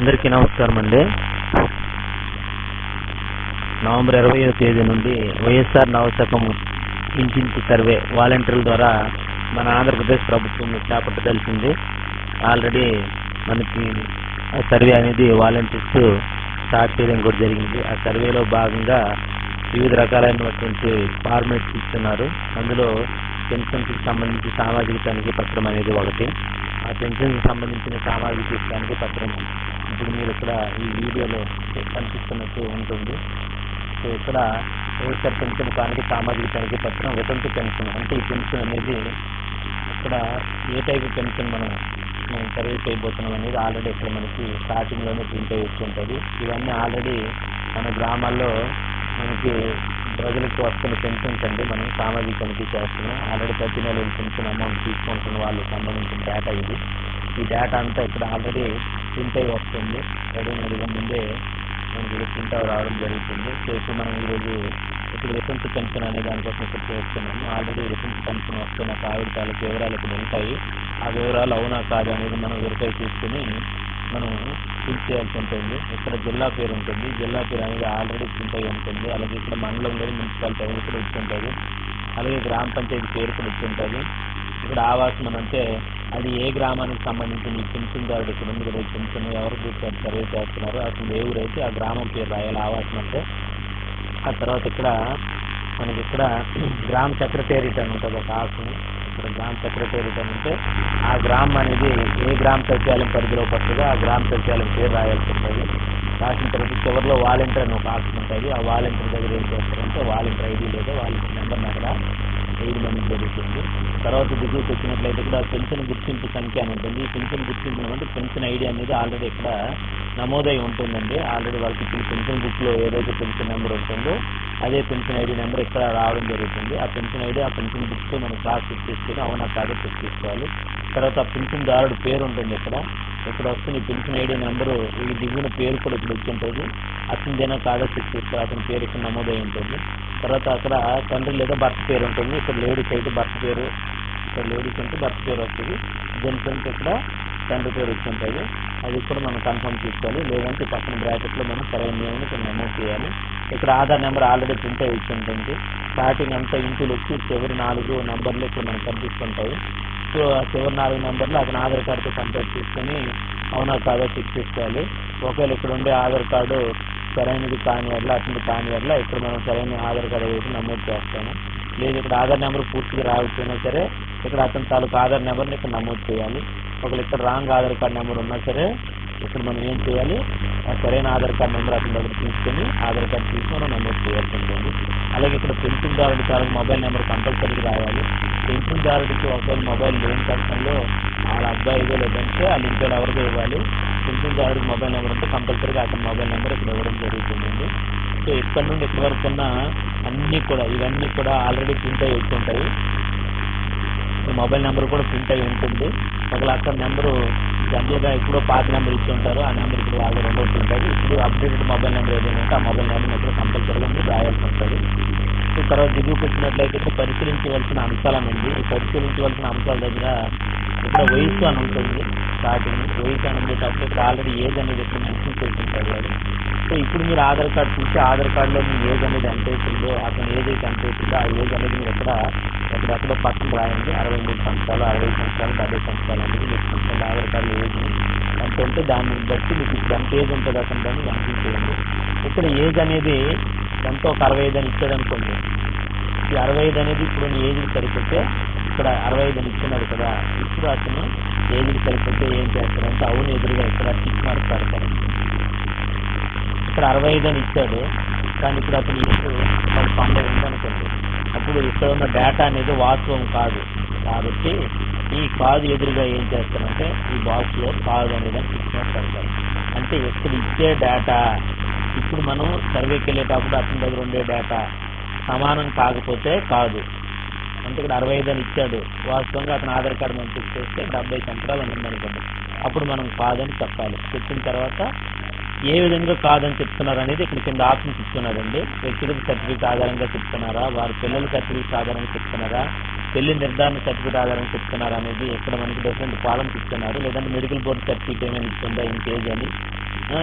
అందరికీ నమస్కారం అండి. నవంబర్ 20వ తేదీ నుండి వైఎస్ఆర్ నవశకం ఇంటింటి సర్వే వాలంటీర్ల ద్వారా మన ఆంధ్రప్రదేశ్ ప్రభుత్వం చేపట్టదలిచింది. ఆల్రెడీ మనకి ఆ సర్వే అనేది వాలంటీర్స్ స్టార్ట్ చేయడం కూడా జరిగింది. ఆ సర్వేలో భాగంగా వివిధ రకాలైనటువంటి ఫార్మేట్స్ ఇస్తున్నారు. అందులో పెన్షన్కి సంబంధించి సామాజిక తనిఖీ పత్రం అనేది ఒకటి. ఆ పెన్షన్కి సంబంధించిన సామాజిక తనిఖీ పత్రం ఇప్పుడు మీరు ఇక్కడ ఈ వీడియోలో కనిపిస్తున్నట్టు ఉంటుంది. సో ఇక్కడ వైఎస్ఆర్ పెన్షన్ కానికి సామాజిక తనిఖీ పత్రం వితంతు పెన్షన్, అంటే ఈ పెన్షన్ అనేది ఇక్కడ ఏ టైప్ పెన్షన్ మనం సర్వే చేయబోతున్నాం అనేది ఆల్రెడీ ఇక్కడ మనకి స్టార్టింగ్లోనే ప్రింట్ అయ్యి ఉంటుంది. ఇవన్నీ ఆల్రెడీ మన గ్రామాల్లో మనకి ప్రజలకు వస్తున్న పెన్షన్స్ అండి. మనం సామాజిక తనిఖీ చేస్తున్నాం. ఆల్రెడీ ప్రతి నెల పెన్షన్ అమౌంట్ తీసుకుంటున్న వాళ్ళకి సంబంధించిన డేటా ఇది. ఈ డేటా అంతా ఇక్కడ ఆల్రెడీ ప్రింట్ అయ్యి వస్తుంది. రెడీమేడ్గా ముందే మనకి ప్రింట్ అవి రావడం జరుగుతుంది. సో ఇప్పుడు మనం ఈరోజు ఇప్పుడు రిఫరెన్స్ పెన్షన్ అనే దానికోసం ఇక్కడ చేస్తున్నాము. ఆల్రెడీ రిఫరెన్స్ పెన్షన్ వస్తున్న కాగితాలకు వివరాలు ఇక్కడ ఉంటాయి. ఆ వివరాలు అవునా కాదు అనేది మనం వెరిఫై చేసుకుని మనం ఫిల్ చేయాల్సి ఉంటుంది. ఇక్కడ జిల్లా పేరు ఉంటుంది. జిల్లా పేరు అనేది ఆల్రెడీ ప్రింట్ అయ్యి ఉంటుంది. అలాగే ఇక్కడ మండలంలో మున్సిపాలిటీ అనేది కూడా ఇచ్చి ఉంటుంది. అలాగే గ్రామ పంచాయతీ పేరు కూడా ఇచ్చి ఉంటుంది. ఇక్కడ ఆవాసం అని అంటే అది ఏ గ్రామానికి సంబంధించిన ఈ పెన్షన్దారుడు ఇక్కడ ఉంది కదా, ఈ పెన్షన్ ఎవరు కూర్చొని సర్వే చేస్తున్నారు, అసలు ఏ ఊరైతే ఆ గ్రామం పేరు రాయాలి ఆవాసం అంటే. ఆ తర్వాత ఇక్కడ మనకి ఇక్కడ గ్రామ సెక్రటేరియట్ అని ఉంటుంది ఒక ఆప్షన్. ఇక్కడ గ్రామ సెక్రటేరియట్ అని అంటే ఆ గ్రామం అనేది ఏ గ్రామ సచివాలయం పరిధిలో పడుతుందో ఆ గ్రామ సచివాలయం పేరు రాయాల్సి ఉంటుంది. రాసిన తర్వాత చివరిలో వాలంటీర్ అని ఒక ఆప్షన్ ఉంటుంది. ఆ వాలంటీర్ దగ్గర ఏం చేస్తారంటే వాలంటీర్ ఐడి లేదా వాలంటీర్ నెంబర్ని అక్కడ వేయడం జరుగుతుంది. తర్వాత దిగువకి వచ్చినట్లయితే ఇక్కడ పెన్షన్ గుర్తింపు సంఖ్య అని ఉంటుంది. ఈ పెన్షన్ గుర్తింపు అంటే పెన్షన్ ఐడి అనేది ఆల్రెడీ ఇక్కడ నమోదై ఉంటుందండి. ఆల్రెడీ వాళ్ళకి ఇప్పుడు పెన్షన్ బుక్లో ఏదైతే పెన్షన్ నెంబర్ ఉంటుందో అదే పెన్షన్ ఐడి నెంబర్ ఇక్కడ రావడం జరుగుతుంది. ఆ పెన్షన్ ఐడి ఆ పెన్షన్ బుక్తో మనం క్లాస్ చెక్ చేసుకుని అవునా కాదో చెక్ చేసుకోవాలి. తర్వాత ఆ పెన్షన్ దారుడు పేరు ఉంటుంది. ఇక్కడ వస్తుంది పెన్షన్ ఐడి నెంబరు. ఈ దిగువన పేరు కూడా ఇక్కడ వచ్చి ఉంటుంది. అతనిదేనా కాదో చెక్ చేసుకోవాలి. అతని పేరు ఇక్కడ నమోదై ఉంటుంది. తర్వాత అక్కడ తండ్రి లేదా భర్త పేరు ఉంటుంది. ఇక్కడ లేడీస్ అయితే భర్త పేరు, ఇక్కడ లేడీస్ అంటే భర్త పేరు వస్తుంది. జెంట్స్ అంటే ఇక్కడ తండ్రి పేరు వచ్చి ఉంటుంది. అది కూడా మనం కన్ఫర్మ్ చేసుకోవాలి. లేదంటే పక్కన బ్రాకెట్లో మనం సరైన నేమ్ని ఇక్కడ నమోదు చేయాలి. ఇక్కడ ఆధార్ నెంబర్ ఆల్రెడీ ప్రింట్ అయ్యి ఇచ్చి ఉంటుంది. స్టార్టింగ్ అంతా ఇంటిలు వచ్చి చివరి 4 నెంబర్లు ఇక్కడ మనకు కనిపిస్తుంటాయి. సో ఆ చివరి 4 నెంబర్లు అతను ఆధార్ కార్డుతో కంపేర్ చేసుకొని అవునా కాదో చెక్ చేసుకోవాలి. ఒకవేళ ఇక్కడ ఉండే ఆధార్ కార్డు సరైనది కాని వల్ల అతను కాని వల్ల ఇక్కడ మనం సరైన ఆధార్ కార్డు వేసి నమోదు చేస్తాము. లేదు ఇక్కడ ఆధార్ నెంబర్ పూర్తిగా రాకపోయినా సరే ఇక్కడ అతని తాలూకు ఆధార్ నెంబర్ని ఇక్కడ నమోదు చేయాలి. ఒకవేళ ఇక్కడ రాంగ్ ఆధార్ కార్డు నెంబర్ ఉన్నా సరే ఇక్కడ మనం ఏం చేయాలి, ఆ సరైన ఆధార్ కార్డు నెంబర్ అతని దగ్గర తీసుకొని ఆధార్ కార్డు తీసుకొని మనం నమోదు చేయాల్సి ఉంటుంది. అలాగే ఇక్కడ పెన్షన్దారుడి తాలూకు మొబైల్ నెంబర్ కంపల్సరీగా రావాలి. పెన్షన్దారుడికి ఒకవేళ మొబైల్ లేని పక్షంలో వాళ్ళ అబ్బాయిదో లేదంటే వాళ్ళ ఇంట్లో ఎవరికో ఇవ్వాలి. పెన్షన్దారుడికి మొబైల్ నెంబర్ ఉంటే కంపల్సరీగా అతని మొబైల్ నెంబర్ ఇక్కడ ఇవ్వడం జరుగుతుందండి. సో ఇక్కడ నుండి ఇక్కడ వరకు ఉన్న అన్నీ కూడా ఇవన్నీ కూడా ఆల్రెడీ ప్రింట్ అయ్యి వచ్చి మొబైల్ నెంబర్ కూడా ప్రింట్ అయ్యి ఉంటుంది. ఒకవేళ అక్కడ నెంబరు జనరల్గా ఎప్పుడో పాత నెంబర్ ఇచ్చి ఉంటారు. ఆ నెంబర్ ఇప్పుడు వాళ్ళు రెండోటి ఉంటుంది. ఇప్పుడు అప్డేటెడ్ మొబైల్ నెంబర్ ఏదైనా ఉంటే ఆ మొబైల్ నెంబర్ ఇక్కడ కంపల్సరీగా మీరు రాయాల్సి ఉంటుంది. సో తర్వాత దిగువకి వచ్చినట్లయితే ఇక్కడ పరిశీలించవలసిన అంశాలనండి. ఈ పరిశీలించవలసిన అంశాల దగ్గర ఇక్కడ వయసు అని ఉంటుంది. స్టార్టింగ్ వయసు అని ఉండేటప్పుడు ఇక్కడ ఆల్రెడీ ఏజ్ అనేది ఇక్కడ మెన్షన్ చేస్తుంటారు వాళ్ళు. సో ఇప్పుడు మీరు ఆధార్ కార్డు చూసి ఆధార్ కార్డులో మీ ఏజ్ అనేది ఎంత అవుతుందో అతను ఏదైతే ఎంత అవుతుందో ఆ ఏజ్ అనేది మీరు ఎక్కడెక్కడో పక్కన రాయండి. 63 సంవత్సరాలు, 65 సంవత్సరాలు, 70 సంవత్సరాలు అనేది మీకు చూసుకోండి. ఆధార్ కార్డు ఏజ్ ఎంత ఉంటే దాన్ని బట్టి మీకు ఇప్పుడు ఎంత ఏజ్ ఉంటుంది అతను దాన్ని మెన్షన్ చేయండి. ఇక్కడ ఏజ్ అనేది ఎంతో ఒక 65 అని ఇచ్చాడు అనుకోండి. ఈ 65 అనేది ఇప్పుడు ఏజ్కి సరిపోతే ఇక్కడ 65 అని ఇస్తున్నారు కదా, ఇప్పుడు అతను ఏజ్కి సరిపోతే ఏం చేస్తారంటే అవును ఎదురుగా ఇక్కడ టిక్ మార్క్ పెడతారు. ఇక్కడ 65 అని ఇచ్చాడు కానీ ఇప్పుడు అతను ఇప్పుడు 90 ఉందనుకోండి. అప్పుడు ఇక్కడ ఉన్న డేటా అనేది వాస్తవం కాదు. కాబట్టి ఈ కాదు ఎదురుగా ఏం చేస్తారంటే ఈ బాక్స్లో కాదు అనేది టిక్ మార్క్ పెడతారు. అంటే ఇక్కడ ఇచ్చే డేటా ఇప్పుడు మనం సర్వేకి వెళ్ళేటప్పుడు అతని దగ్గర ఉండే డేటా సమానం కాకపోతే కాదు. అంటే ఇక్కడ 65 అని ఇచ్చాడు, వాస్తవంగా అతను ఆధార్ కార్డు మనం చెక్ చేస్తే 70 సంవత్సరాలు ఉందనుకోండి. అప్పుడు మనం కాదని చెప్పాలి. చెప్పిన తర్వాత ఏ విధంగా కాదని చెప్తున్నారు అనేది ఇక్కడ కింద ఆప్షన్స్ ఇస్తున్నారండి. వ్యక్తిగత సర్టిఫికేట్ ఆధారంగా చెప్తున్నారా, వారి పిల్లల సర్టిఫికేట్ ఆధారంగా చెప్తున్నారా, పెళ్లి నిర్ధారణ సర్టిఫికేట్ ఆధారంగా చెప్తున్నారా అనేది ఇక్కడ మనకి డిఫరెంట్ కాలమ్స్ ఇస్తున్నారు. లేదంటే మెడికల్ బోర్డు సర్టిఫికేట్ ఏమైనా ఇస్తుందా ఇంకేజ్ అని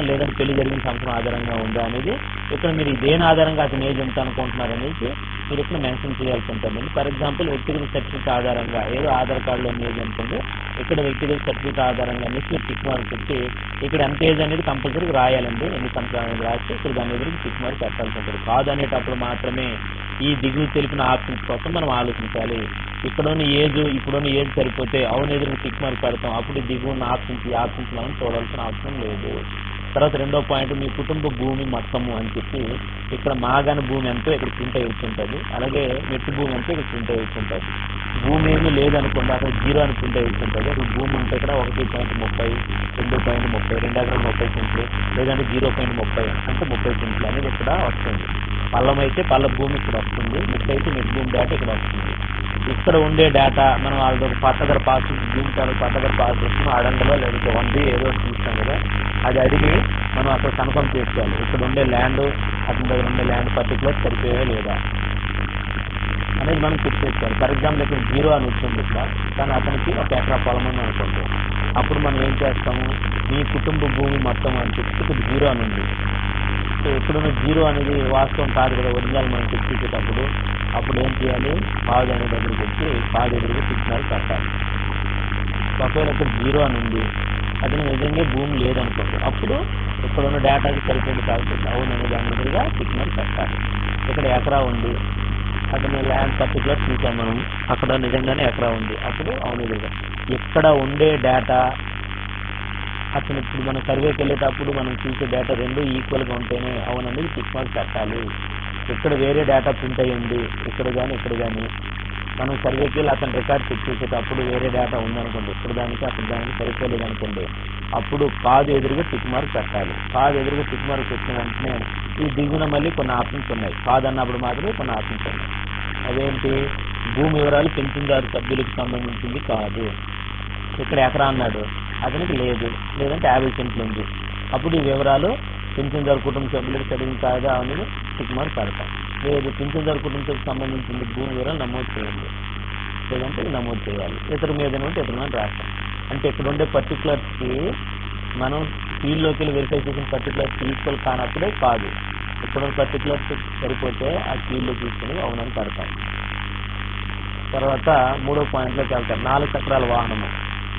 లేదంటే పెళ్లి జరిగిన సంవత్సరం ఆధారంగా ఉందా అనేది ఇక్కడ మీరు దేని ఆధారంగా అతను ఏజ్ ఎంత అనుకుంటున్నారు అనేది మీరు ఇక్కడ మెన్షన్ చేయాల్సి ఉంటుందండి. ఫర్ ఎగ్జాంపుల్ వ్యక్తిగత సర్టిఫికేట్ ఆధారంగా ఏదో ఆధార్ కార్డులో ఏజ్ అనుకోండి, ఇక్కడ వ్యక్తిగత సర్టిఫికేట్ ఆధారంగా అనేసి మీరు టిక్ మార్క్ పెట్టి ఇక్కడ ఎంత ఏజ్ అనేది కంపల్సరీగా రాయాలండి. ఎన్ని సంవత్సరాలు అనేది రాసి ఇక్కడ దాని ఎదురు టిక్ మార్క్ పెట్టాల్సి ఉంటుంది. కాదు అనేటప్పుడు మాత్రమే ఈ దిగువ తెలిపిన ఆప్షన్స్ కోసం మనం ఆలోచించాలి. ఇక్కడున్న ఏజ్ ఇప్పుడున్న ఏజ్ సరిపోతే అవును ఎదురు టిక్ మార్క్ పెడతాం. అప్పుడు దిగువ ఉన్న ఆప్షన్స్ ఈ ఆప్షన్స్ మనం చూడాల్సిన అవసరం లేదు. తర్వాత రెండో పాయింట్ మీ కుటుంబ భూమి మొత్తము అని చెప్పి ఇక్కడ మాగాని భూమి ఎంతో ఇక్కడ ప్రింట్ అయి ఉంటుంది, అలాగే మెట్టు భూమి ఎంతో ఇక్కడ ప్రింట్ అయి ఉంటుంది. భూమి ఏమీ లేదనుకోండి, అక్కడ 0 అని ప్రింట్ అయి ఉంటుంది. అక్కడ భూమి ఉంటే ఇక్కడ 1.30, 2.30, 2 ఎకరాలు 30 సెంట్లు, లేదంటే 0.30 అంటే 30 సెంట్లు అనేది ఇక్కడ వస్తుంది. పల్లం అయితే పల్ల భూమి ఇక్కడ వస్తుంది, మెట్టు అయితే మెట్టు భూమి డేటా ఇక్కడ వస్తుంది. ఇక్కడ ఉండే డేటా మనం వాళ్ళ పట్టగర పాస్ భూమి పట్టగర పాస్ వస్తున్నాం అడంగలో లేకపోతే 1B ఏదో చూస్తాం కదా, అది అడిగి మనం అక్కడ కన్ఫర్మ్ చేసుకోవాలి. ఇక్కడ ఉండే ల్యాండ్ అతని దగ్గర ఉండే ల్యాండ్ పర్టికులర్ సరిపోయా లేదా అనేది మనం చెక్ చేసుకోవాలి. ఫర్ ఎగ్జాంపుల్ ఇక్కడ 0 అని వచ్చింది ఇక్కడ, కానీ అతనికి 1 ఎకరా పొలం అని అనుకోండి. అప్పుడు మనం ఏం చేస్తాము, మీ కుటుంబ భూమి మొత్తం అని చెప్పి ఇక్కడ 0 అని ఉంది. సో ఇక్కడున్న 0 అనేది వాస్తవం కాదు కదా, ఒరిజినల్ మనం చెక్ చేసేటప్పుడు అప్పుడు ఏం చేయాలి, కాదు అనే దగ్గరికి వచ్చి కాదు ఎదురుగా సిగ్నల్ కట్టాలి. ఒకవేళ ఇక్కడ 0 అని ఉంది, అతను నిజంగా భూమి లేదనుకోండి, అప్పుడు ఇక్కడ ఉన్న డేటాకి సరిపోయింది కాకపోతే అవును అనే దాని ఎదురుగా సిగ్నల్ కట్టాలి. ఇక్కడ ఎకరా ఉంది, అతని ల్యాండ్ పర్టికులర్ చూసాం మనం, అక్కడ నిజంగానే ఎకరా ఉంది, అప్పుడు అవును ఎదురుగా. ఇక్కడ ఉండే డేటా అతను ఇప్పుడు మనం సర్వేకి వెళ్ళేటప్పుడు మనం చూసే డేటా రెండు ఈక్వల్గా ఉంటేనే అవునండి టిక్ మార్క్ పెట్టాలి. ఇక్కడ వేరే డేటా ప్రింట్ అయ్యి ఉంది, ఇక్కడ కానీ మనం సర్వేకి వెళ్ళి అతని రికార్డ్ చెక్ చేసేటప్పుడు వేరే డేటా ఉందనుకోండి, ఇక్కడ దానికి అక్కడ దానికి సరిపోలేదు అనుకోండి, అప్పుడు కాదు ఎదురుగా టిక్ మార్క్ పెట్టాలి. కాదు ఎదురుగా టిక్ మార్క్ పెట్టిన వెంటనే ఈ దిగున మళ్ళీ కొన్ని ఆప్షన్స్ ఉన్నాయి. కాదన్నప్పుడు మాత్రమే కొన్ని ఆప్షన్స్ ఉన్నాయి. అదేంటి, భూమి వివరాలు పెన్షన్దారు సభ్యులకు సంబంధించింది కాదు. ఇక్కడ ఎకరా అన్నాడు, అతనికి లేదు, లేదంటే 50 సెంట్లు ఉంది. అప్పుడు ఈ వివరాలు పెన్షన్దారు కుటుంబ సభ్యులకు చదివిన కాదా అనేది టిక్ మార్క్ పెడతాం. లేదు, పెన్షన్దారు కుటుంబానికి సంబంధించిన భూమి వివరాలు నమోదు చేయండి, లేదంటే నమోదు చేయాలి. ఇతర మీద ఉంటే ఇతర మీద రాస్తాం. అంటే ఇక్కడ ఉండే పర్టికులర్స్కి మనం ఫీల్డ్లోకి వెళ్ళి వెరిఫై చేసిన పర్టికులర్స్ ఈక్వల్ కానప్పుడే కాదు, ఇక్కడ పర్టికులర్స్ సరిపోతే ఆ ఫీల్డ్లో తీసుకుని అవునని పెడతాం. తర్వాత 3వ పాయింట్లోకి వెళ్తాం, 4 చక్రాల వాహనము.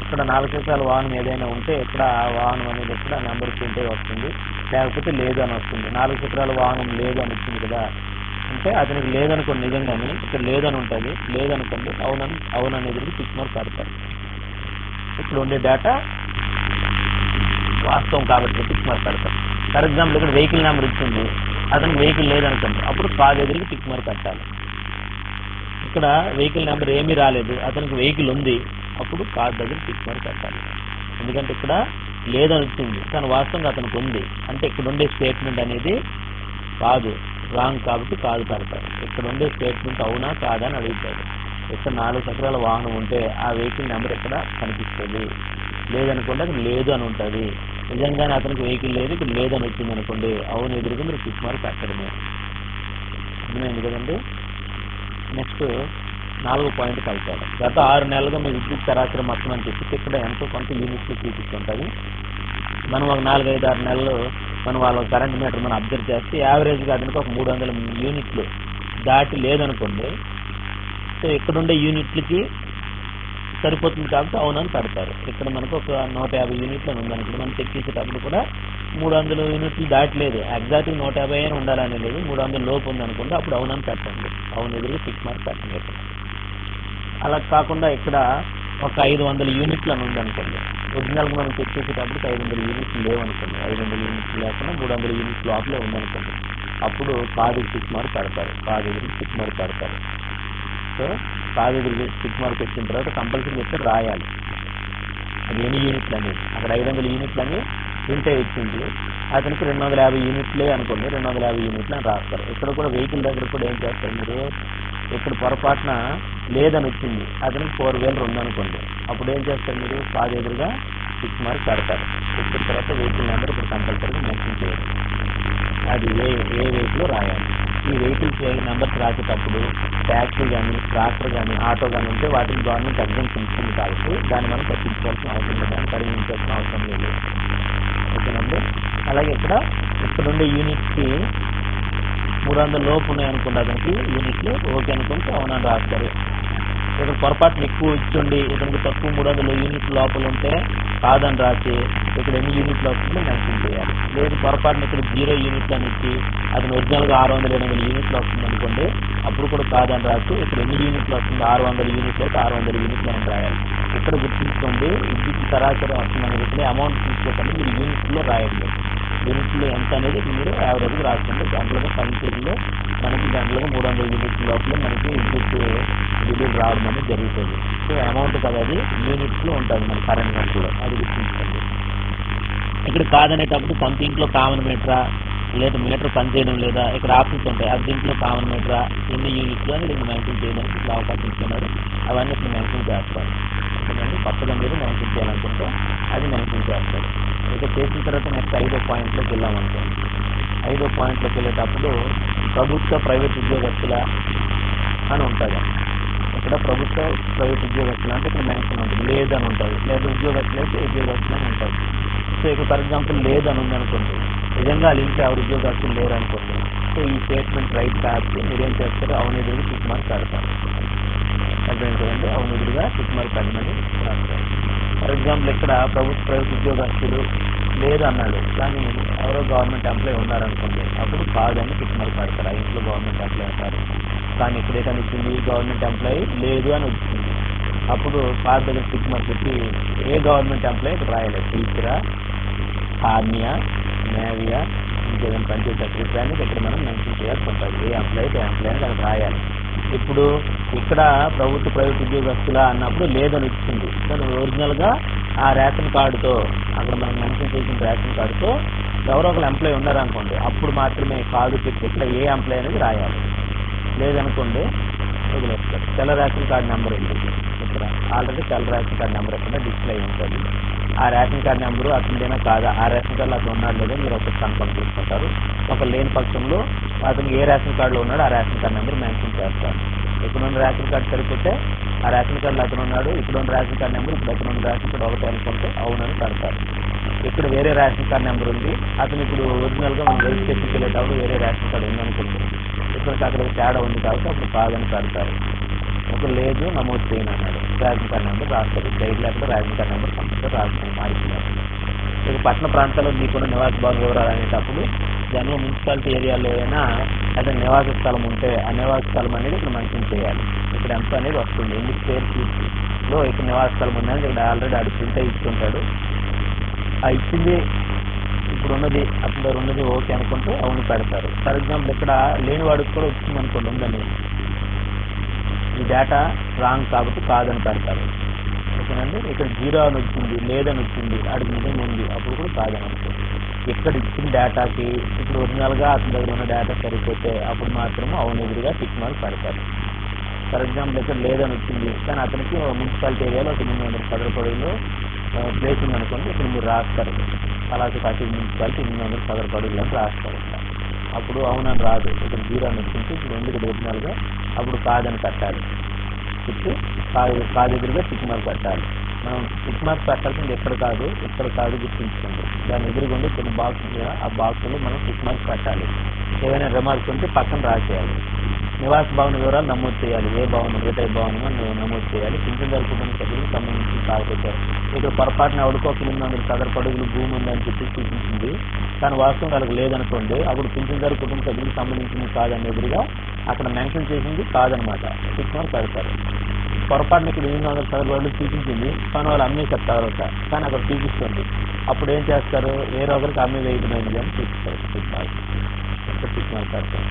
ఇక్కడ 4 చక్రాల వాహనం ఏదైనా ఉంటే ఇక్కడ వాహనం అనేది ఇక్కడ నెంబర్ ప్రింట్ అయి వస్తుంది, లేకపోతే లేదు అని వస్తుంది. 4 చక్రాల వాహనం లేదు అని వచ్చింది కదా, అంటే అతనికి లేదనుకోండి, నిజంగానే ఇక్కడ లేదని ఉంటుంది, లేదనుకోండి అవుననేది టిక్ మార్క్ పెడతారు. ఇక్కడ ఉండే డేటా వాస్తవం కాబట్టి టిక్ మార్క్ పెడతారు. ఫర్ ఎగ్జాంపుల్ ఇక్కడ వెహికల్ నెంబర్ ఇచ్చింది, అతనికి వెహికల్ లేదనుకోండి, అప్పుడు కాదు ఎదురుకి టిక్ మార్క్ పెట్టాలి. ఇక్కడ వెహికల్ నెంబర్ ఏమీ రాలేదు, అతనికి వెహికల్ ఉంది, అప్పుడు కాదు దగ్గర టిక్ మార్క్ పెట్టాలి. ఎందుకంటే ఇక్కడ లేదని వచ్చింది కానీ వాస్తవంగా అతనికి ఉంది, అంటే ఇక్కడ ఉండే స్టేట్మెంట్ అనేది కాదు, రాంగ్ కాబట్టి కాదు పెడతారు. ఇక్కడ ఉండే స్టేట్మెంట్ అవునా కాదా అని అడుగుతాడు. ఇక్కడ 4 చక్రాల వాహనం ఉంటే ఆ వెహికల్ నెంబర్ ఇక్కడ కనిపిస్తుంది, లేదనుకోండి అది లేదు అని ఉంటుంది. నిజంగానే అతనికి వెహికల్ లేదు, ఇక్కడ లేదని వచ్చింది అనుకోండి, అవును ఎదురుగా మీరు టిక్ మార్క్ పెట్టడమే. అర్థమైంది కదండి. నెక్స్ట్ 4వ పాయింట్ కలిపారు. గత 6 నెలలుగా మీ విద్యుత్ సరాసరి మొత్తం అని చెప్పి ఇక్కడ ఎంతో కొంత యూనిట్లు చూపిస్తుంటుంది. మనం ఒక 4-5-6 నెలలు మనం వాళ్ళ కరెంట్ మీటర్ మనం అబ్జర్వ్ చేస్తే యావరేజ్గా అతనికి ఒక 300 యూనిట్లు దాటి లేదనుకోండి, సో ఇక్కడ ఉండే యూనిట్లకి సరిపోతుంది కాబట్టి అవునని పెడతారు. ఇక్కడ మనకు ఒక 150 యూనిట్లు అని ఉందనుకోండి, మనం చెక్ చేసేటప్పుడు కూడా 300 యూనిట్లు దాటలేదు, ఎగ్జాక్ట్గా 150 అయినా ఉండాలని లేదు, 300 లోపు ఉందనుకోండి, అప్పుడు అవునని పెట్టండి, అవును ఎదురుగా టిక్ మార్క్ పెట్టండి. అలా కాకుండా ఇక్కడ ఒక 500 యూనిట్లు అని ఉందనుకోండి, ఒరిజినల్గా మనం చెక్ చేసేటప్పుడు 500 యూనిట్లు లేవనుకోండి, 500 యూనిట్లు లేకుండా 300 యూనిట్లు లోపలే ఉందనుకోండి, అప్పుడు కాదు టిక్ మార్క్ పెడతారు, కాదు ఎదురుగా టిక్ మార్క్ పెడతారు. సో కాదు ఎదురుగా టిక్ మార్క్ పెట్టిన తర్వాత కంపల్సరీ చెప్తే రాయాలి అది ఎన్ని యూనిట్లు అనేది. అక్కడ 500 యూనిట్లు అని ప్రింట్ అయి వచ్చింది, అతనికి 250 యూనిట్లే అనుకోండి, 250 యూనిట్లు అని రాస్తారు. ఇక్కడ కూడా వెహికల్ దగ్గర కూడా ఏం చేస్తారు మీరు, ఇక్కడ పొరపాటున లేదని వచ్చింది, అతనికి 4000 ఉందనుకోండి, అప్పుడు ఏం చేస్తారు మీరు, కాదు ఎదురుగా టిక్ మార్క్ పెడతారు. ఇక్కడ తర్వాత వెహికల్ నెంబర్ ఇక్కడ కంపల్సరీగా మెన్షన్ చేయాలి, అది ఏ వెహికల్ రాయాలి. ఈ వెహికల్స్ నెంబర్స్ రాసేటప్పుడు ట్యాక్సీ కానీ ట్రాక్టర్ కానీ ఆటో కానీ ఉంటే వాటికి గవర్నమెంట్ ఎగ్జామ్షన్ ఇస్తుంది కాబట్టి దాన్ని మనం పట్టించుకోవాల్సిన అవసరం లేదు, దాన్ని పరిగణించాల్సిన అవసరం లేదు. ఓకేనండి. అలాగే ఇక్కడ ఉండే యూనిట్కి 300 లోపు ఉన్నాయనుకోండి, అతనికి యూనిట్లు ఓకే అనుకుంటే అవునని రాస్తారు. ఇక్కడ పొరపాటున ఎక్కువ ఇచ్చుండి ఇతనికి తక్కువ 300 యూనిట్లు లోపల ఉంటే కాదని రాసి ఇక్కడ ఎన్ని యూనిట్లు వస్తుందో మెన్షన్ చేయాలి. లేదు పొరపాటున ఇక్కడ 0 యూనిట్లు అని ఇచ్చి అతను ఒరిజినల్గా 600 యూనిట్లు వస్తుంది అనుకోండి, అప్పుడు కూడా కాదని రాసి ఇక్కడ ఎన్ని యూనిట్లు వస్తుందో 600 యూనిట్లు అయితే 600 యూనిట్లు అని రాయాలి. ఇక్కడ గుర్తుంచుకోండి, విద్యుత్ సరాసరి వస్తుంది అనేది ఇక్కడ అమౌంట్ తీసుకోకండి, మీరు యూనిట్లో రాయండి. యూనిట్లు ఎంత అనేది మీరు యావరేజ్గా రాసుకోండి. గంటలుగా పనితీరులో మనకి గంటలుగా 300 యూనిట్ల లోపల మనకి విద్యుత్ బిల్లులు రావడం అనేది జరుగుతుంది. సో అమౌంట్ కదా అది యూనిట్లో ఉంటుంది మన కరెంట్ గంటలో, అది గుర్తుంచుకోండి. ఇక్కడ కాదనేటప్పుడు పంపింగ్లో కామన్ మీటరా లేదా మీటర్ పనిచేయడం లేదా ఇక్కడ ఆప్షన్స్ ఉంటాయి. అది దీంట్లో కామన్ మీటరా ఎన్ని యూనిట్లు అని ఇక్కడ మెన్షన్ చేయడానికి ఇక్కడ అవకాశం ఇస్తున్నారు. అవన్నీ ఇక్కడ మెన్షన్ చేస్తారు. ఓకేనండి, కొత్తగా మీరు మెన్షన్ చేయాలనుకుంటే అది మెన్షన్ చేస్తారు. ఇక చేసిన తర్వాత నెక్స్ట్ 5వ పాయింట్లోకి వెళ్ళామనుకోండి. 5వ పాయింట్లోకి వెళ్ళేటప్పుడు ప్రభుత్వ ప్రైవేట్ ఉద్యోగస్తుల అని ఉంటుంది. ఇక్కడ ప్రభుత్వ ప్రైవేట్ ఉద్యోగస్తులు అంటే ఇక్కడ మెన్షన్ ఉంటుంది, లేదని ఉంటుంది. లేదా ఉద్యోగస్తులు అయితే ఉద్యోగస్తులు అని ఉంటుంది. సో ఇక్కడ ఫర్ ఎగ్జాంపుల్ లేదని ఉందనుకోండి, నిజంగా ఇంట్లో ఎవరు ఉద్యోగస్తులు లేరు అనుకోండి. సో ఈ స్టేట్మెంట్ రైట్ కాదు, మీరేం చేస్తారు, అవునెదురుగా టిక్ మార్క్ పెడతారు. అర్థమైందండి, అవునెదురుగా టిక్ మార్క్ పెట్టమని రాస్తారు. ఫర్ ఎగ్జాంపుల్ ఇక్కడ ప్రైవేట్ ఉద్యోగస్తులు లేదు అన్నాడు, కానీ ఎవరో గవర్నమెంట్ ఎంప్లాయీ ఉన్నారనుకోండి, అప్పుడు కాదని టిక్ మార్క్ పెడతారు. ఆ ఇంట్లో గవర్నమెంట్ ఎంప్లాయీ ఉంటారు, కానీ ఇక్కడ ఏదైనా ఇచ్చింది గవర్నమెంట్ ఎంప్లాయీ లేదు అని వచ్చింది, అప్పుడు కార్ దగ్గర టిక్ మార్క్ పెట్టి ఏ గవర్నమెంట్ ఎంప్లాయీ ఇక్కడ రాయలేదు. టీచరా, ఆర్మీయా, నేవీయా, ఇంకేదైనా పంచాయతీ సెక్రటరీ అనేది ఇక్కడ మనం మెన్షన్ చేయాల్సి ఉంటుంది. ఏ ఎంప్లాయీ అని అక్కడ రాయాలి. ఇప్పుడు ఇక్కడ ప్రభుత్వ ప్రైవేట్ ఉద్యోగస్తుల అన్నప్పుడు లేదని వచ్చింది, కానీ ఒరిజినల్గా ఆ రేషన్ కార్డుతో అక్కడ మనం మెన్షన్ చేసిన రేషన్ కార్డుతో ఎవరో ఒకరు ఎంప్లాయీ ఉన్నారనుకోండి, అప్పుడు మాత్రమే కాదు పెట్టి ఇక్కడ ఏ ఎంప్లాయీ అనేది రాయాలి. లేదనుకోండి వదిలేస్తారు. తెల్ల రేషన్ కార్డు నెంబర్ ఉంటుంది, ఇక్కడ ఆల్రెడీ తెల్ల రేషన్ కార్డు నెంబర్ ఎక్కడ డిస్ప్లే ఉంటుంది. ఆ రేషన్ కార్డు నెంబరు అతనిదైనా కాదా, ఆ రేషన్ కార్డులో అతను ఉన్నాడు లేదో మీరు ఒకటి కన్ఫర్మ్ చేసుకుంటారు. ఒక లేని పక్షంలో అతను ఏ రేషన్ కార్డులో ఉన్నాడో ఆ రేషన్ కార్డు నెంబర్ మెన్షన్ చేస్తారు. ఇక్కడ ఉన్న రేషన్ కార్డు సరిపోతే ఆ రేషన్ కార్డులో అతను ఉన్నాడు, ఇక్కడ ఉన్న రేషన్ కార్డు నెంబర్ ఇప్పుడు అతను ఉన్న రేషన్ కార్డు ఒకటి అనుకుంటే అవునని కడతారు. ఇక్కడ వేరే రేషన్ కార్డు నెంబర్ ఉంది, అతను ఇప్పుడు ఒరిజినల్గా మనం వెరిఫికేషన్కి వెళ్ళేటప్పుడు వేరే రేషన్ కార్డు ఉందనుకుంటుంది, ఇక్కడికి అక్కడ తేడా ఉంది కాబట్టి అప్పుడు కాదని కడతారు. ఒక లేదు నమోదు చేయను అన్నాడు, రేషన్ కార్డు నెంబర్ రాస్తారు. గైడ్ లేకుండా రేషన్ కార్డు నెంబర్ కంపల్సరీ రాసుకొని మారుతున్నారు. ఇక పట్టణ ప్రాంతాల్లో మీకున్న నివాస భవన వివరాలు అనేటప్పుడు జనరల్ మున్సిపాలిటీ ఏరియాలో అయినా అదే నివాస స్థలం ఉంటే ఆ నివాస స్థలం అనేది ఇక్కడ మెన్షన్ చేయాలి. ఇక్కడ ఎంత అనేది వస్తుంది, ఎన్ని స్క్వేర్ ఫీట్లో ఇక్కడ నివాస స్థలం ఉందని ఇక్కడ ఆల్రెడీ ఆడు ప్రింట్ ఇచ్చుంటాడు. ఆ ఇచ్చింది ఇప్పుడు ఉన్నది అతని దగ్గర ఉన్నది ఓకే అనుకుంటే అవును పెడతారు. ఫర్ ఎగ్జాంపుల్ ఇక్కడ లేని వాడికి కూడా వచ్చింది అనుకోండి, ఉందని ఈ డేటా రాంగ్ కాబట్టి కాదని పెడతారు. ఓకేనండి, ఇక్కడ 0 అని వచ్చింది, లేదని వచ్చింది, అడిగి నిజంగా ఉంది, అప్పుడు కూడా కాదని అనుకోండి. ఇక్కడ ఇచ్చిన డేటాకి ఇప్పుడు ఒరిజినల్గా అతని దగ్గర ఉన్న డేటా సరిపోతే అప్పుడు మాత్రమే అవును ఎదురుగా టిక్ మార్క్ పెడతారు. ఫర్ ఎగ్జాంపుల్ ఇక్కడ లేదని వచ్చింది, కానీ అతనికి మున్సిపాలిటీ ఏరియాలో ఒక 800 చదరపడుగులో ప్లేస్ ఉందనుకోండి, ఇక్కడ మీరు రాస్తారు అలాగే ప్రతి మున్సిపాలిటీ 800 చదరపడుగులని రాస్తారు. అప్పుడు అవునని రాదు, ఇక్కడ 0 అని వచ్చింది, ఇప్పుడు ఉంది ఇక్కడ ఒరిజినల్గా, అప్పుడు కాదని పెట్టాలి. చెప్పి కాదు ఎదురుగా టిక్ మార్క్ పెట్టాలి. మనం టిక్ మార్క్ పెట్టాల్సింది ఎక్కడ కాదు, ఇక్కడ కాదు గుర్తుంచుకోండి. దాని ఎదురుగుండి కొన్ని బాక్స్ ఉంది కదా, ఆ బాక్స్లో మనం టిక్ మార్క్ పెట్టాలి. ఏదైనా రిమార్క్స్ ఉంటే పక్కన రాసేయాలి. నివాస భవన వివరాలు నమోదు చేయాలి, ఏ భవనం ఏ టైప్ భవనం అని నమోదు చేయాలి. పింఛన్దారు కుటుంబ సభ్యులకు సంబంధించి కాకపోతే ఇక్కడ పొరపాటున ఎవరికో 800 చదరపడుగులు భూమి ఉందని చెప్పి చూపించింది, కానీ వాస్తవం వాళ్ళకి లేదనుకోండి, అప్పుడు పింఛన్దారు కుటుంబ సభ్యులకు సంబంధించింది కాదని ఎదురుగా అక్కడ మెన్షన్ చేసింది కాదనమాట, టిక్ మార్క్ పెడతారు. పొరపాటున ఇక్కడ 800 చదరపడుగులు చూపించింది, కానీ వాళ్ళు అమ్మేశారు తర్వాత, కానీ అక్కడ చూపిస్తుంది, అప్పుడు ఏం చేస్తారు, వేరే ఒకరికి అమ్మే వేయడమైంది అని చూపిస్తారు. టిక్ మార్క్ పెడతారు.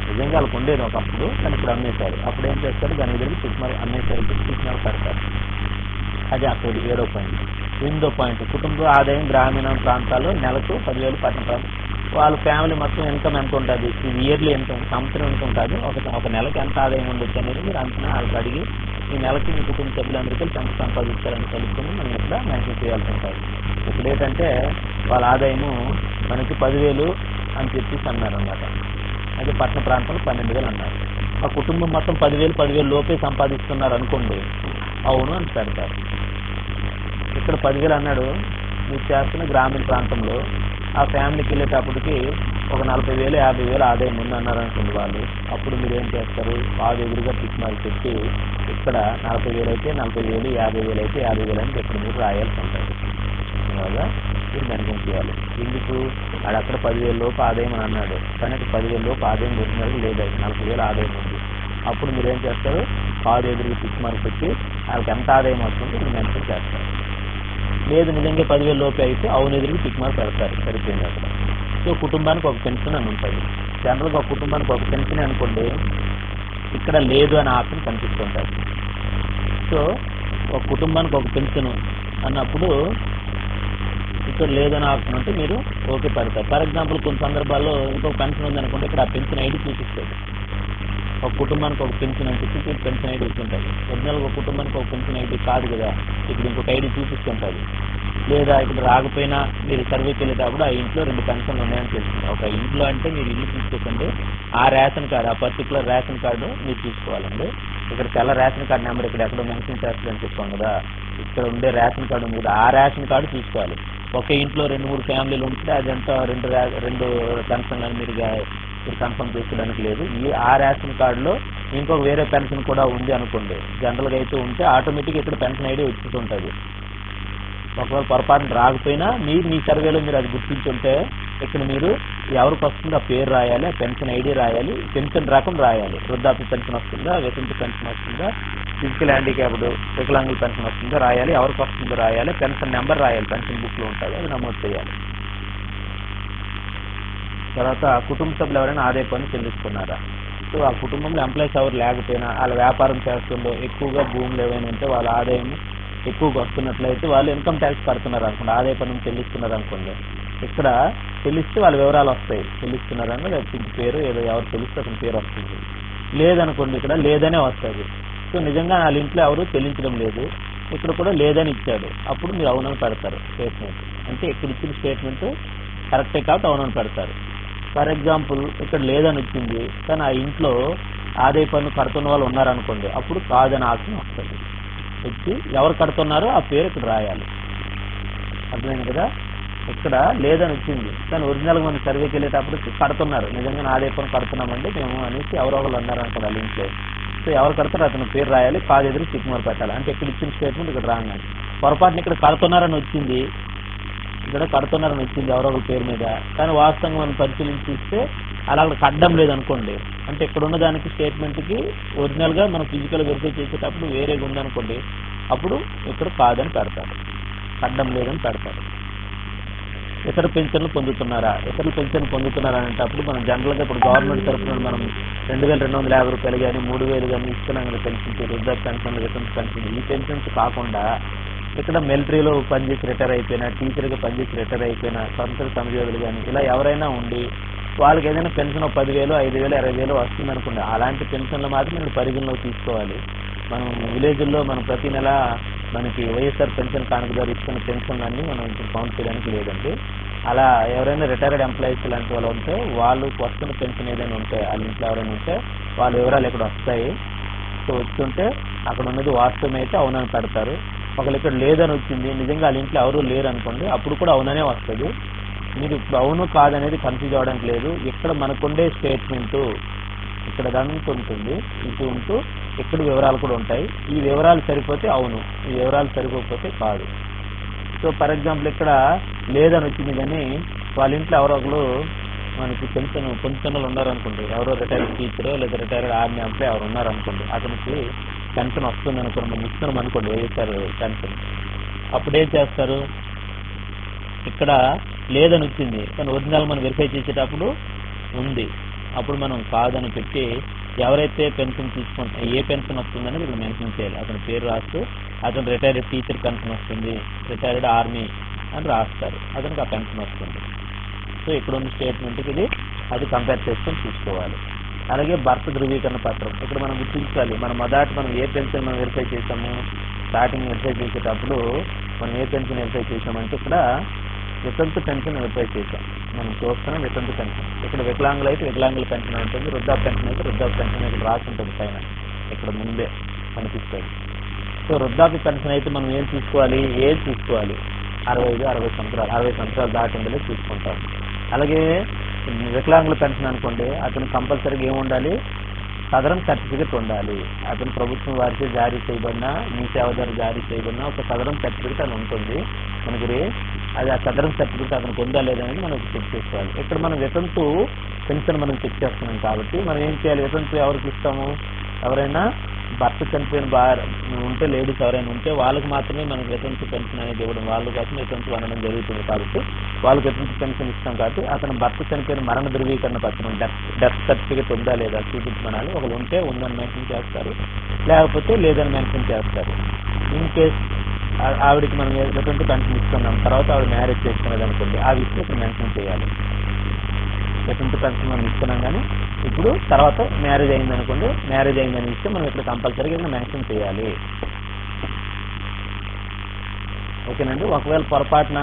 నిజంగా వాళ్ళకు ఉండేది ఒకప్పుడు, కానీ ఇప్పుడు అమ్మేశారు, అప్పుడు ఏం చేస్తారు, దాని ఎదురు టిక్ మార్క్ అమ్మేశారు టిక్ మార్క్ పెడతారు. అది అక్కడ 7వ పాయింట్. 8వ పాయింట్, కుటుంబ ఆదాయం గ్రామీణ ప్రాంతాల్లో నెలకు 10,000, పట్టణ ప్రాంతం వాళ్ళ ఫ్యామిలీ మొత్తం ఇన్కమ్ ఎంత ఉంటుంది, ఇది ఇయర్లీ ఇన్కమ్, సంవత్సరం ఎంత ఉంటుంది, ఒక నెలకి ఎంత ఆదాయం ఉండొచ్చు అనేది మీరు అంచనా వాళ్ళకి అడిగి ఈ నెలకి మీ కుటుంబ సభ్యులందరికీ ఎంత సంపాదిస్తారని తెలుసుకుని మనం ఇక్కడ మెన్షన్ చేయాల్సి ఉంటుంది. ఇప్పుడు ఏంటంటే వాళ్ళ ఆదాయము మనకి 10,000 అని చెప్పేసి అన్నారు అన్నమాట. అయితే పట్టణ ప్రాంతంలో 12,000 అన్నారు. మా కుటుంబం మొత్తం 10,000 లోపే సంపాదిస్తున్నారు అనుకోండి, అవును అని పెడతారు. ఇక్కడ 10,000 అన్నాడు, మీరు చేస్తున్న గ్రామీణ ప్రాంతంలో ఆ ఫ్యామిలీకి వెళ్ళేటప్పటికి ఒక 40,000 50,000 ఆదాయం ఉంది అన్నారనుకోండి వాళ్ళు, అప్పుడు మీరు ఏం చేస్తారు, కాదు ఎదురుగా టిక్ మార్క్ పెట్టి ఇక్కడ 40,000 అయితే 40,000, 50,000 అయితే 50,000 అని ఇక్కడ మీరు రాయాల్సి ఉంటుంది. అలాగా మీరు మెన్షన్ చేయాలి. ఎందుకు అది అక్కడ 10,000 లోపు ఆదాయం అని అన్నాడు, కానీ 10,000 లోపు ఆదాయం దొరికినది లేదా, 40,000 ఆదాయం ఉంది. అప్పుడు మీరు ఏం చేస్తారు, కాదు ఎదురుగా టిక్ మార్క్ పెట్టి వాళ్ళకి ఎంత ఆదాయం వస్తుందో మీరు మెన్షన్ చేస్తారు. లేదు నిజంగా 10,000 లోపే అయితే అవును ఎదురుగా టిక్ మార్క్ పెడతారు, సరిపోయింది అక్కడ. సో కుటుంబానికి ఒక పెన్షన్ అని ఉంటుంది. జనరల్గా ఒక కుటుంబానికి ఒక పెన్షన్ అనుకోండి, ఇక్కడ లేదు అనే ఆప్షన్ కనిపిస్తుంటుంది. సో ఒక కుటుంబానికి ఒక పెన్షన్ అన్నప్పుడు ఇక్కడ లేదని ఆప్షన్ ఉంటే మీరు ఓకే పెడతారు. ఫర్ ఎగ్జాంపుల్ కొన్ని సందర్భాల్లో ఇంకొక పెన్షన్ ఉందనుకుంటే ఇక్కడ ఆ పెన్షన్ ఐడి చూపిస్తుంది. ఒక కుటుంబానికి ఒక పెన్షన్ అని చెప్పి పెన్షన్ ఐడి ఇస్తుంటుంది. ఒరిజినల్గా ఒక కుటుంబానికి ఒక పెన్షన్ ఐడి కాదు కదా, ఇప్పుడు ఇంకొక ఐడి చూపిస్తుంటుంది. లేదా ఇక్కడ రాకపోయినా మీరు సర్వేకి వెళ్ళేటప్పుడు ఆ ఇంట్లో 2 పెన్షన్లు ఉన్నాయని తెలుస్తుంది. ఒక ఇంట్లో అంటే మీరు ఇల్లు చూసుకోకండి, ఆ రేషన్ కార్డు, ఆ పర్టికులర్ రేషన్ కార్డు మీరు చూసుకోవాలండి. ఇక్కడ తెల్ల రేషన్ కార్డు నెంబర్ ఇక్కడ ఎక్కడో మెన్షన్ చేస్తుందని చెప్పాం కదా, ఇక్కడ ఉండే రేషన్ కార్డు ఉంది, ఆ రేషన్ కార్డు చూసుకోవాలి. ఒకే ఇంట్లో 2-3 ఫ్యామిలీలు ఉంటే అదంతా 2 పెన్షన్లు అని మీరు కన్ఫర్మ్ చేసుకోవడానికి లేదు. ఆ రేషన్ కార్డులో ఇంకొక వేరే పెన్షన్ కూడా ఉంది అనుకోండి, జనరల్గా అయితే ఉంటే ఆటోమేటిక్గా ఇక్కడ పెన్షన్ ఐడి వచ్చేస్తుంటుంది. ఒకవేళ పొరపాటున రాకపోయినా మీ సర్వేలో మీరు అది గుర్తించుంటే ఇక్కడ మీరు ఎవరికి వస్తుందో ఆ పేరు రాయాలి, ఆ పెన్షన్ ఐడి రాయాలి, పెన్షన్ రకం రాయాలి. వృద్ధాప్య పెన్షన్ వస్తుందా, వితంతు పెన్షన్ వస్తుందా, ఫిజికల్ హ్యాండిక్యాప్డ్ వికలాంగుల పెన్షన్ వస్తుందో రాయాలి, ఎవరికి వస్తుందో రాయాలి, పెన్షన్ నెంబర్ రాయాలి, పెన్షన్ బుక్లో ఉంటుంది, అది నమోదు చేయాలి. తర్వాత కుటుంబ సభ్యులు ఎవరైనా ఆదాయ పన్ను చెల్లిస్తున్నారా, సో ఆ కుటుంబంలో ఎంప్లాయీస్ ఎవరు లేకపోయినా వాళ్ళ వ్యాపారం చేస్తుందో ఎక్కువగా భూములు ఏవైనా ఉంటే వాళ్ళ ఆదాయం ఎక్కువగా వస్తున్నట్లయితే వాళ్ళు ఇన్కమ్ ట్యాక్స్ కడుతున్నారు అనుకోండి, ఆదాయ పన్ను చెల్లిస్తున్నారు అనుకోండి, ఇక్కడ చెల్లిస్తే వాళ్ళ వివరాలు వస్తాయి, చెల్లిస్తున్నారని పేరు ఏదో ఎవరు చెల్లిస్తే అతని పేరు వస్తుంది. లేదనుకోండి ఇక్కడ లేదనే వస్తుంది. సో నిజంగా వాళ్ళ ఇంట్లో ఎవరు చెల్లించడం లేదు, ఇక్కడ కూడా లేదని ఇచ్చాడు, అప్పుడు మీరు అవునని పెడతారు స్టేట్మెంట్. అంటే ఇక్కడ ఇచ్చిన స్టేట్మెంట్ కరెక్టే కాబట్టి అవునని పెడతారు. ఫర్ ఎగ్జాంపుల్ ఇక్కడ లేదని వచ్చింది కానీ ఆ ఇంట్లో ఆదాయ పన్ను కడుతున్న వాళ్ళు ఉన్నారనుకోండి, అప్పుడు కాదని ఆప్షన్ వస్తుంది. వచ్చి ఎవరు కడుతున్నారో ఆ పేరు ఇక్కడ రాయాలి. అర్థమైంది కదా, ఇక్కడ లేదని వచ్చింది కానీ ఒరిజినల్గా మనం సర్వేకి వెళ్ళేటప్పుడు కడుతున్నారు, నిజంగా ఆదాయ పన్ను కడుతున్నామండి మేము అనేసి ఎవరో ఒకళ్ళు ఉన్నారనుకోండి వాళ్ళ ఇంట్లో. సో ఎవరు కడతారో అతను పేరు రాయాలి, కాదు ఎదురు టిక్ మార్క్ పెట్టాలి. అంటే ఇక్కడ ఇచ్చిన స్టేట్మెంట్ ఇక్కడ రాగాలి. పొరపాటున ఇక్కడ కడుతున్నారని వచ్చింది, ఇక్కడ కడుతున్నారని వచ్చింది ఎవరో ఒక పేరు మీద, కానీ వాస్తవంగా మనం పరిశీలించి చూస్తే అలా అక్కడ కట్టడం లేదనుకోండి, అంటే ఇక్కడ ఉన్న దానికి స్టేట్మెంట్కి ఒరిజినల్గా మనం ఫిజికల్ వెరిఫై చేసేటప్పుడు వేరేగా ఉందనుకోండి, అప్పుడు ఇక్కడ కాదని పెడతారు, కట్టడం లేదని పెడతారు. ఇతర పెన్షన్లు పొందుతున్నారా, ఇతరులు పెన్షన్ పొందుతున్నారా అనేటప్పుడు మనం జనరల్గా ఇప్పుడు గవర్నమెంట్ తరఫున మనం 2,250 రూపాయలు కానీ 3,000 కానీ ఇస్తున్నాం కదా పెన్షన్, వృద్ధాప్య పెన్షన్, వితంతు పెన్షన్. ఈ పెన్షన్స్ కాకుండా ఇక్కడ మిలిటరీలో పనిచేసి రిటైర్ అయిపోయినా, టీచర్గా పనిచేసి రిటైర్ అయిపోయినా, స్వతంత్ర సంయోధులు కానీ ఇలా ఎవరైనా ఉండి వాళ్ళకి ఏదైనా పెన్షన్ 10,000, 5,000, 20,000 వస్తుంది అనుకోండి, అలాంటి పెన్షన్లు మాత్రం మీరు పరిగణలోకి తీసుకోవాలి. మనం విలేజ్ల్లో మనం ప్రతి నెల మనకి వైఎస్ఆర్ పెన్షన్ కానుక ద్వారా ఇస్తున్న పెన్షన్లన్నీ మనం ఇప్పుడు కౌంట్ చేయడానికి లేదండి. అలా ఎవరైనా రిటైర్డ్ ఎంప్లాయీస్ లాంటి వాళ్ళు ఉంటే వాళ్ళకి వస్తున్న పెన్షన్ ఏదైనా ఉంటే వాళ్ళ ఇంట్లో ఎవరైనా ఉంటే వాళ్ళ వివరాలు ఇక్కడ వస్తాయి. సో వస్తుంటే అక్కడ ఉన్నది వాస్తవం అయితే అవునని పెడతారు. ఒకళ్ళు ఇక్కడ లేదని వచ్చింది, నిజంగా వాళ్ళ ఇంట్లో ఎవరు లేరు అనుకోండి, అప్పుడు కూడా అవుననే వస్తుంది. మీరు ఇప్పుడు అవును కాదనేది కన్ఫ్యూజ్ అవ్వడానికి లేదు. ఇక్కడ మనకుండే స్టేట్మెంటు ఇక్కడ గంట ఉంటుంది, ఇటు ఉంటూ ఇక్కడ వివరాలు కూడా ఉంటాయి. ఈ వివరాలు సరిపోతే అవును, ఈ వివరాలు సరిపోకపోతే కాదు. సో ఫర్ ఎగ్జాంపుల్ ఇక్కడ లేదని వచ్చింది కానీ వాళ్ళ ఇంట్లో ఎవరో ఒకరు మనకి పెన్షన్లు ఉన్నారనుకోండి, ఎవరో రిటైర్డ్ టీచరో లేదా రిటైర్డ్ ఆర్మీ ఎంప్లాయ్ ఎవరు ఉన్నారనుకోండి, అతనికి పెన్షన్ వస్తుంది అనుకోండి, మనం ఇస్తున్నాం అనుకోండి వైఎస్ఆర్ పెన్షన్. అప్పుడు ఏం చేస్తారు, ఇక్కడ లేదని వచ్చింది కానీ ఒరిజినల్ మనం వెరిఫై చేసేటప్పుడు ఉంది, అప్పుడు మనం కాదని పెట్టి ఎవరైతే పెన్షన్ తీసుకుంటా ఏ పెన్షన్ వస్తుందని ఇక్కడ మెన్షన్ చేయాలి. అతని పేరు రాస్తూ అతను రిటైర్డ్ టీచర్ పెన్షన్ వస్తుంది, రిటైర్డ్ ఆర్మీ అని రాస్తారు, అతనికి ఆ పెన్షన్ వస్తుంది. సో ఇక్కడ ఉన్న స్టేట్మెంట్కి ఇది అది కంపేర్ చేసుకొని చూసుకోవాలి. అలాగే భర్త ధృవీకరణ పత్రం ఇక్కడ మనం గుర్తించాలి. మనం ఏ పెన్షన్ మనం వెరిఫై చేసాము, స్టార్టింగ్ వెరిఫై చేసేటప్పుడు మనం ఏ పెన్షన్ వెరిఫై చేసామంటే ఇక్కడ వితంతు పెన్షన్ వెరిఫై చేసాం. మనం చూస్తున్నాం వితంతు పెన్షన్. ఇక్కడ వికలాంగులు అయితే వికలాంగుల పెన్షన్ ఉంటుంది, వృద్ధాప్య పెన్షన్ అయితే వృద్ధాప్య పెన్షన్ ఇక్కడ రాసి ఉంటుంది పైన, ఇక్కడ ముందే కనిపిస్తుంది. సో వృద్ధాప్య పెన్షన్ అయితే మనం ఏం చూసుకోవాలి, ఏజ్ చూసుకోవాలి. 65, 60 సంవత్సరాలు దాటిందలే చూసుకుంటాం. అలాగే వికలాంగుల పెన్షన్ అనుకోండి, అతను కంపల్సరీగా ఏముండాలి, సదరం సర్టిఫికెట్ ఉండాలి. అతను ప్రభుత్వం వారిచే జారీ చేయబడిన, మీ సేవ ద్వారా జారీ చేయబడిన ఒక సదరం సర్టిఫికెట్ అని ఉంటుంది మనకి. అది ఆ సదరం సర్టిఫికెట్ అతనికి ఉందా లేదనేది మనం చెక్ చేసుకోవాలి. ఇక్కడ మనం వితంతు పెన్షన్ మనం చెక్ చేస్తున్నాం కాబట్టి మనం ఏం చేయాలి, వితంతు ఎవరికి ఇస్తాము, ఎవరైనా భర్త చనిపోయిన ఉంటే లేడీస్ ఎవరైనా ఉంటే వాళ్ళకి మాత్రమే మనకి వితంతు పెన్షన్ అనేది ఇవ్వడం, వాళ్ళ కోసం వితంతు అనడం జరుగుతుంది. కాబట్టి వాళ్ళకి వితంతు పెన్షన్ ఇస్తాం. కాబట్టి అతను భర్త చనిపోయిన మరణ ధృవీకరణ పత్రం, డెత్ సర్టిఫికెట్ ఉందా లేదా చూపించమనాలి. ఒకరు ఉంటే ఉందని మెన్షన్ చేస్తారు, లేకపోతే లేదని మెన్షన్ చేస్తారు. ఇన్ కేస్ ఆవిడకి మనం వితంతు పెన్షన్ ఇస్తున్నాం, తర్వాత ఆవిడ మ్యారేజ్ చేసుకున్నది అనుకోండి, ఆ విషయం ఇక్కడ మెన్షన్ చేయాలి. వితంతు పెన్షన్ మనం ఇస్తున్నాం కానీ ఇప్పుడు తర్వాత మ్యారేజ్ అయింది అనుకోండి, మ్యారేజ్ అయిందని ఇస్తే మనం ఇక్కడ కంపల్సరీగా ఇక్కడ మెన్షన్ చేయాలి. ఓకేనండి. ఒకవేళ పొరపాటున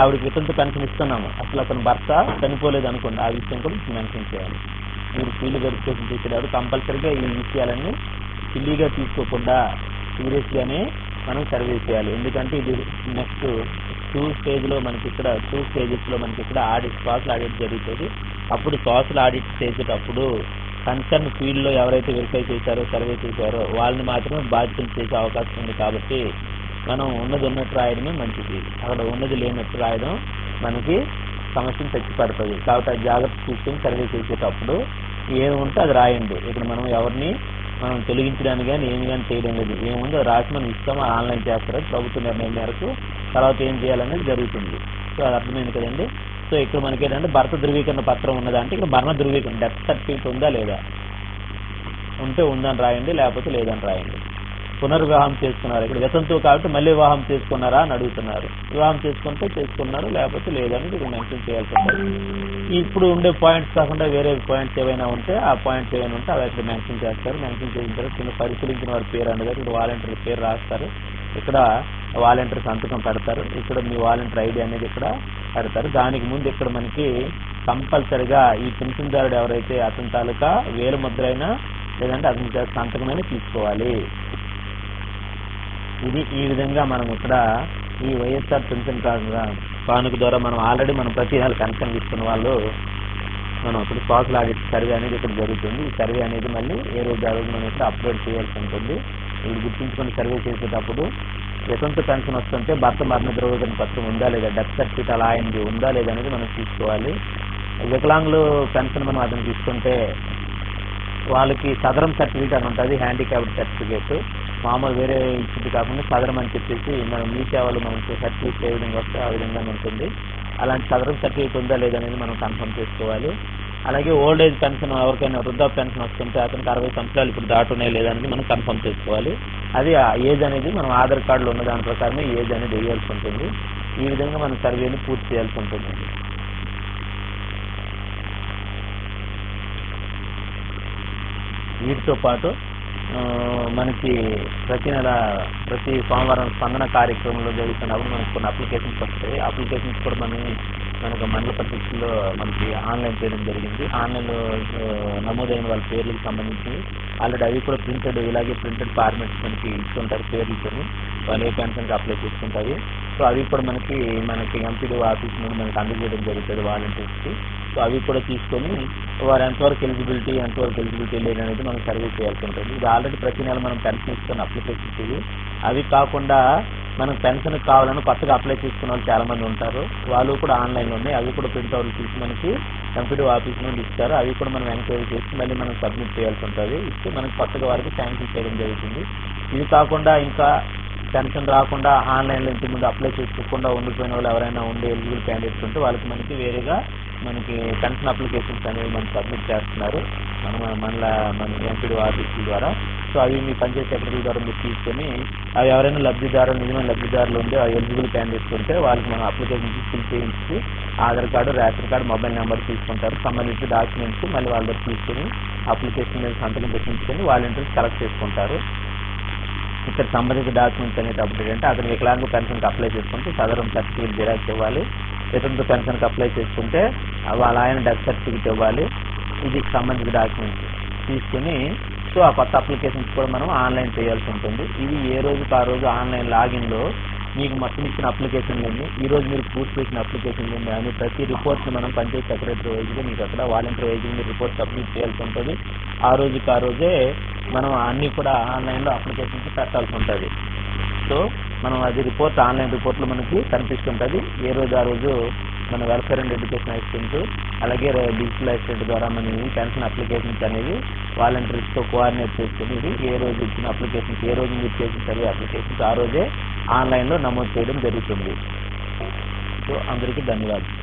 ఆవిడకి వితంతు పెన్షన్ ఇస్తున్నాము, అసలు అతను భర్త చనిపోలేదు అనుకోండి, ఆ విషయం కూడా మెన్షన్ చేయాలి. మీరు ఫీల్డ్ వెరిఫికేషన్ చేసేటప్పుడు కంపల్సరీగా ఈ విషయాలన్నీ సిల్లీగా తీసుకోకుండా సీరియస్గానే మనం సర్వే చేయాలి. ఎందుకంటే ఇది నెక్స్ట్ 2 స్టేజ్లో మనకి ఇక్కడ 2 స్టేజెస్లో మనకి ఇక్కడ సోషల్ ఆడిట్ జరుగుతుంది. అప్పుడు సోషల్ ఆడిట్ చేసేటప్పుడు కన్సర్న్ ఫీల్డ్లో ఎవరైతే వెరిఫై చేశారో, సర్వే చేశారో వాళ్ళని మాత్రమే బాధ్యతలు చేసే అవకాశం ఉంది. కాబట్టి మనం ఉన్నది ఉన్నట్టు రాయడమే మంచిది. అక్కడ ఉన్నది లేనట్టు రాయడం మనకి సమస్యను తెచ్చి పడుతుంది. కాబట్టి అది జాగ్రత్త తీసుకుని సర్వే చేసేటప్పుడు ఏముంటే అది రాయండి. ఇక్కడ మనం ఎవరిని మనం తొలగించడానికి కానీ ఏమి కానీ చేయడం లేదు. ఏముందో రాసి మనం ఇస్తామో ఆన్లైన్ చేస్తారు ప్రభుత్వ నిర్ణయం మేరకు. తర్వాత ఏం చేయాలనేది జరుగుతుంది. సో అది అర్థమైంది కదండి. సో ఇక్కడ మనకి ఏంటంటే భర్త ధృవీకరణ పత్రం ఉన్నదంటే ఇక్కడ మరణ ధృవీకరణ, డెత్ సర్టిఫికేట్ ఉందా లేదా, ఉంటే ఉందని రాయండి, లేకపోతే లేదని రాయండి. పునర్వివాహం చేసుకున్నారు, ఇక్కడ వితంతువు కాబట్టి మళ్ళీ వివాహం చేసుకున్నారా అని అడుగుతున్నారు. వివాహం చేసుకుంటే చేసుకున్నారు, లేకపోతే లేదని ఇక్కడ మెన్షన్ చేయాల్సి ఉంటుంది. ఇప్పుడు ఉండే పాయింట్స్ కాకుండా వేరే పాయింట్స్ ఏవైనా ఉంటే ఆ పాయింట్స్ ఏమైనా ఉంటే అవి ఇక్కడ మెన్షన్ చేస్తారు. మెన్షన్ చేసిన తర్వాత కింద పరిశీలించిన వారి పేరు అనేది ఇక్కడ వాలంటీర్ పేరు రాస్తారు. ఇక్కడ వాలంటీర్ సంతకం పెడతారు. ఇక్కడ మీ వాలంటీర్ ఐడి అనేది ఇక్కడ పెడతారు. దానికి ముందు ఇక్కడ మనకి కంపల్సరిగా ఈ పెన్షన్దారుడు ఎవరైతే అతని తాలూకా వేలు ముద్ర అయినా లేదంటే అతని సంతకమైనా తీసుకోవాలి. ఇది ఈ విధంగా మనం ఇక్కడ ఈ వైఎస్ఆర్ పెన్షన్ కానుక ద్వారా మనం ఆల్రెడీ మనం ప్రతి నెల పెన్షన్ ఇస్తున్న వాళ్ళు మనం ఇప్పుడు సోషల్ ఆడిట్ సర్వే అనేది ఇక్కడ జరుగుతుంది. ఈ సర్వే అనేది మళ్ళీ ఏ రోజు ఆ రోజు మనం ఇక్కడ అప్లోడ్ చేయాల్సి ఉంటుంది. ఇది గుర్తించుకొని సర్వే చేసేటప్పుడు వితంతు పెన్షన్ వస్తుంటే భర్త మరణ ధృవీకరణ పత్రం ఉందా లేదా, డెత్ సర్టిఫికేట్ అలా అయింది ఉందా లేదా అనేది మనం చూసుకోవాలి. వికలాంగులు పెన్షన్ మనం అతనికి ఇస్తుంటే వాళ్ళకి సదరం సర్టిఫికేట్ అని ఉంటుంది, హ్యాండిక్యాప్డ్ సర్టిఫికేట్. మామూలు వేరే ఇచ్చింది కాకుండా సదరం అని చెప్పేసి మనం మీ సేవలు మనకు సర్టిఫికేట్ ఏ విధంగా వస్తే ఆ విధంగా ఉంటుంది. అలాంటి సదరం సర్టిఫికేట్ ఉందా లేదనేది మనం కన్ఫర్మ్ చేసుకోవాలి. అలాగే ఓల్డ్ ఏజ్ పెన్షన్ ఎవరికైనా వృద్ధాప్య పెన్షన్ వస్తుంటే అతనికి 60 సంవత్సరాలు ఇప్పుడు దాటున్నాయి లేదనేది మనం కన్ఫర్మ్ చేసుకోవాలి. అది ఆ ఏజ్ అనేది మనం ఆధార్ కార్డులో ఉన్న దాని ప్రకారమే ఏజ్ అనేది వేయాల్సి ఉంటుంది. ఈ విధంగా మనం సర్వేని పూర్తి చేయాల్సి ఉంటుంది. వీటితో పాటు మనకి ప్రతి నెల ప్రతి సోమవారం స్పందన కార్యక్రమంలో జరుగుతున్నప్పుడు మనకు కొన్ని అప్లికేషన్స్ వస్తాయి. అప్లికేషన్స్ కూడా మనకు మండల పరిస్థితుల్లో మనకి ఆన్లైన్ చేయడం జరిగింది. ఆన్లైన్లో నమోదైన వాళ్ళ పేర్లకు సంబంధించి ఆల్రెడీ అవి కూడా ఇలాగే ప్రింటెడ్ ఫార్మాట్స్ మనకి ఇస్తుంటారు పేర్లతోని, వాళ్ళు ఏ పెన్షన్కి అప్లై చేసుకుంటారు. సో అవి కూడా మనకి MPDO ఆఫీస్ నుండి మనకి అందజేయడం జరుగుతుంది వాలంటీర్స్కి. సో అవి కూడా తీసుకొని వారు ఎంతవరకు ఎలిజిబిలిటీ లేదనేది మనం సర్వే చేయాల్సి ఉంటుంది. ఇది ఆల్రెడీ ప్రతి నెల మనం పెన్షన్ ఇస్తున్న అప్లికేషన్స్ ఇవి. అవి కాకుండా మనం పెన్షన్ కావాలని కొత్తగా అప్లై చేసుకున్న వాళ్ళు చాలా మంది ఉంటారు. వాళ్ళు కూడా ఆన్లైన్లో ఉన్నాయి. అవి కూడా ప్రింట్అవుట్ తీసి మనకి MPDO ఆఫీస్ నుండి ఇస్తారు. అవి కూడా మనం ఎంక్వైరీ చేసి మళ్ళీ మనం సబ్మిట్ చేయాల్సి ఉంటుంది. ఇస్తే మనకి కొత్తగా వారికి శాంక్షన్ చేయడం జరుగుతుంది. ఇది కాకుండా ఇంకా పెన్షన్ రాకుండా ఆన్లైన్లో ఇంటి ముందు అప్లై చేసుకోకుండా ఉండిపోయిన వాళ్ళు ఎవరైనా ఉండే ఎలిజిబుల్ క్యాండిడేట్స్ ఉంటే వాళ్ళకి మనకి వేరేగా మనకి పెన్షన్ అప్లికేషన్స్ అనేవి మనం సబ్మిట్ చేస్తున్నారు మన MPDO ఆఫీసుల ద్వారా. సో అవి మీ పంచాయతీ సెక్రటరీ ద్వారా మీరు తీసుకొని అవి ఎవరైనా నిజమైన లబ్ధిదారులు ఉంటే ఆ ఎలిజిబుల్ క్యాండిడేట్స్ ఉంటే వాళ్ళకి మనం అప్లికేషన్ ఫిల్ చేయించి Aadhaar card, ration card, mobile number తీసుకుంటారు. సంబంధించిన డాక్యుమెంట్స్ మళ్ళీ వాళ్ళ దగ్గర తీసుకొని అప్లికేషన్ మీద సంతకం పెట్టించుకొని వాలంటీర్స్ కలెక్ట్ చేసుకుంటారు. ఇక్కడ సంబంధిత డాక్యుమెంట్స్ అనేది అప్డేట్ అంటే అతను వికలాంగ పెన్షన్కి అప్లై చేసుకుంటే సదరం సర్టిఫికేట్ జిరాక్స్ ఇవ్వాలి. వితంతు పెన్షన్కి అప్లై చేసుకుంటే వాళ్ళ ఆయన డెత్ సర్టిఫికేట్ ఇవ్వాలి. ఇది సంబంధిత డాక్యుమెంట్స్ తీసుకుని సో ఆ కొత్త అప్లికేషన్స్ కూడా మనం ఆన్లైన్ చేయాల్సి ఉంటుంది. ఇవి ఏ రోజుకి ఆ రోజు ఆన్లైన్ లాగిన్లో మీకు మొత్తం ఇచ్చిన అప్లికేషన్లన్నీ ఈ రోజు మీరు పూర్తి చేసిన అప్లికేషన్లన్నీ అని ప్రతి రిపోర్ట్ని మనం పంచాయతీ సెక్రటరీ వైజ్గా మీకు అక్కడ వాలంటీర్ వైజ్గా మీరు రిపోర్ట్ సబ్మిట్ చేయాల్సి ఉంటుంది. ఆ రోజే మనం అన్నీ కూడా ఆన్లైన్లో అప్లికేషన్స్ పెట్టాల్సి ఉంటుంది. సో మనం అది రిపోర్ట్ ఆన్లైన్ రిపోర్ట్లో మనకి కనిపిస్తుంటుంది. ఏ రోజు ఆ రోజు మన వెల్ఫేర్ అండ్ ఎడ్యుకేషన్ అసిస్టెంట్ అలాగే డిజిటల్ అసిస్టెంట్ ద్వారా మనం ఈ పెన్షన్ అప్లికేషన్స్ అనేవి వాలంటీర్స్తో కోఆర్డినేట్ చేసుకుని ఇది ఏ రోజు ఇచ్చిన అప్లికేషన్స్ ఏ రోజు మీరు చేసిన సర్వే అప్లికేషన్స్ ఆ రోజే ఆన్లైన్లో నమోదు చేయడం జరుగుతుంది. సో అందరికీ ధన్యవాదాలు.